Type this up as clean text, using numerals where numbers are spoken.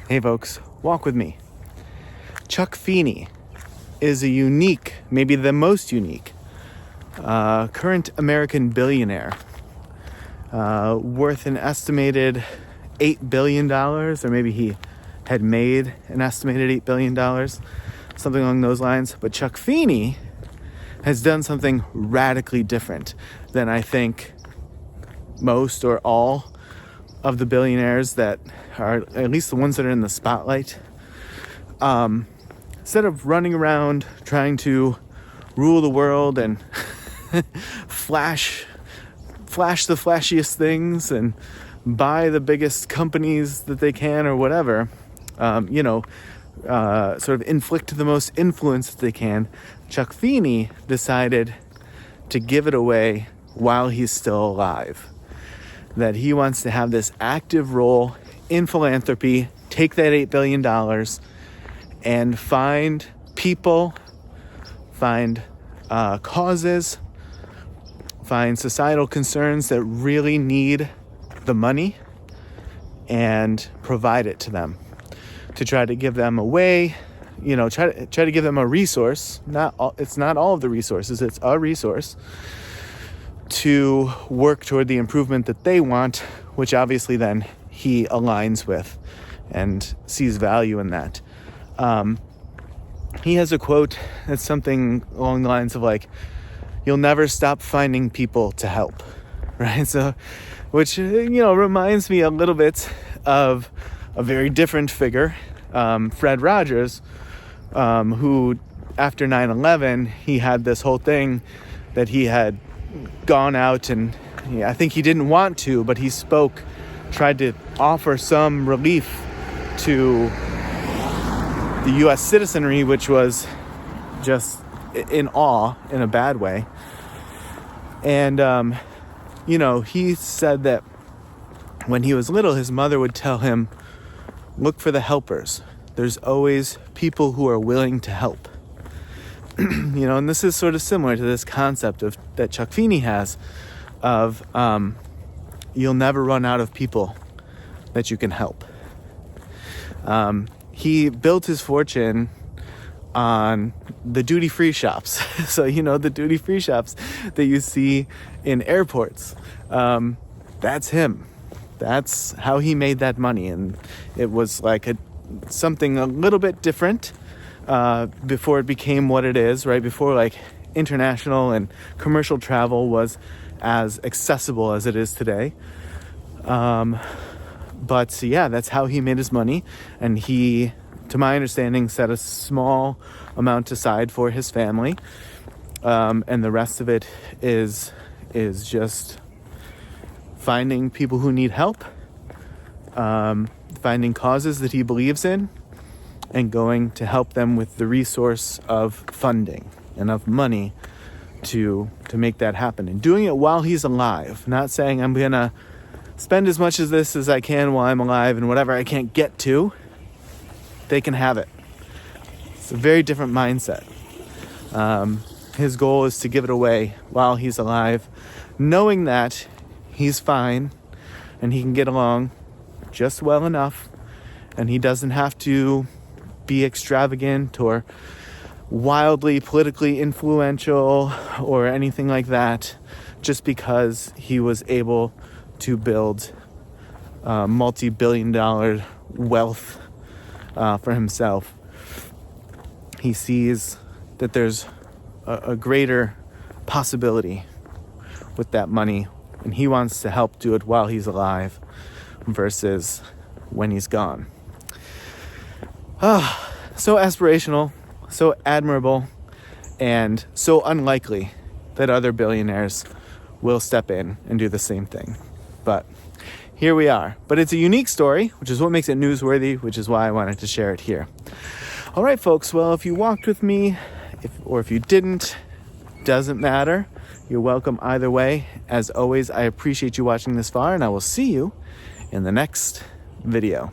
Hey folks, walk with me. Chuck Feeney is a unique, maybe the most unique, current American billionaire, worth an estimated $8 billion, or maybe he had made an estimated $8 billion, something along those lines. But Chuck Feeney has done something radically different than I think most or all of the billionaires that are, at least the ones that are in the spotlight. Instead of running around trying to rule the world and flash the flashiest things and buy the biggest companies that they can or whatever, sort of inflict the most influence that they can, Chuck Feeney decided to give it away while he's still alive. That he wants to have this active role in philanthropy, take that $8 billion and find people, find causes, find societal concerns that really need the money and provide it to them. To try to give them away, try to give them a resource. It's not all of the resources, it's a resource to work toward the improvement that they want, which obviously then he aligns with and sees value in that. He has a quote that's something along the lines of like, "You'll never stop finding people to help," right? So, which, reminds me a little bit of a very different figure, Fred Rogers, who after 9/11, he had this whole thing that he had gone out and I think he didn't want to, but he tried to offer some relief to the U.S. citizenry, which was just in awe in a bad way. And, he said that when he was little, his mother would tell him, "Look for the helpers. There's always people who are willing to help." And this is sort of similar to this concept that Chuck Feeney has of you'll never run out of people that you can help. He built his fortune on the duty-free shops. So, the duty-free shops that you see in airports. That's him. That's how he made that money. And it was like something a little bit different before it became what it is, right? Before like international and commercial travel was as accessible as it is today. But yeah, that's how he made his money. And he, to my understanding, set a small amount aside for his family. And the rest of it is just finding people who need help, finding causes that he believes in, and going to help them with the resource of funding and of money to make that happen. And doing it while he's alive, not saying I'm going to spend as much of this as I can while I'm alive and whatever I can't get to, they can have it. It's a very different mindset. His goal is to give it away while he's alive, knowing that he's fine and he can get along just well enough and he doesn't have to be extravagant or wildly politically influential or anything like that just because he was able to build multi-billion-dollar wealth for himself. He sees that there's a greater possibility with that money, and he wants to help do it while he's alive versus when he's gone. So aspirational, so admirable, and so unlikely that other billionaires will step in and do the same thing. But here we are. But it's a unique story, which is what makes it newsworthy, which is why I wanted to share it here. All right, folks. Well, if you walked with me, if you didn't, doesn't matter. You're welcome either way. As always, I appreciate you watching this far, and I will see you in the next video.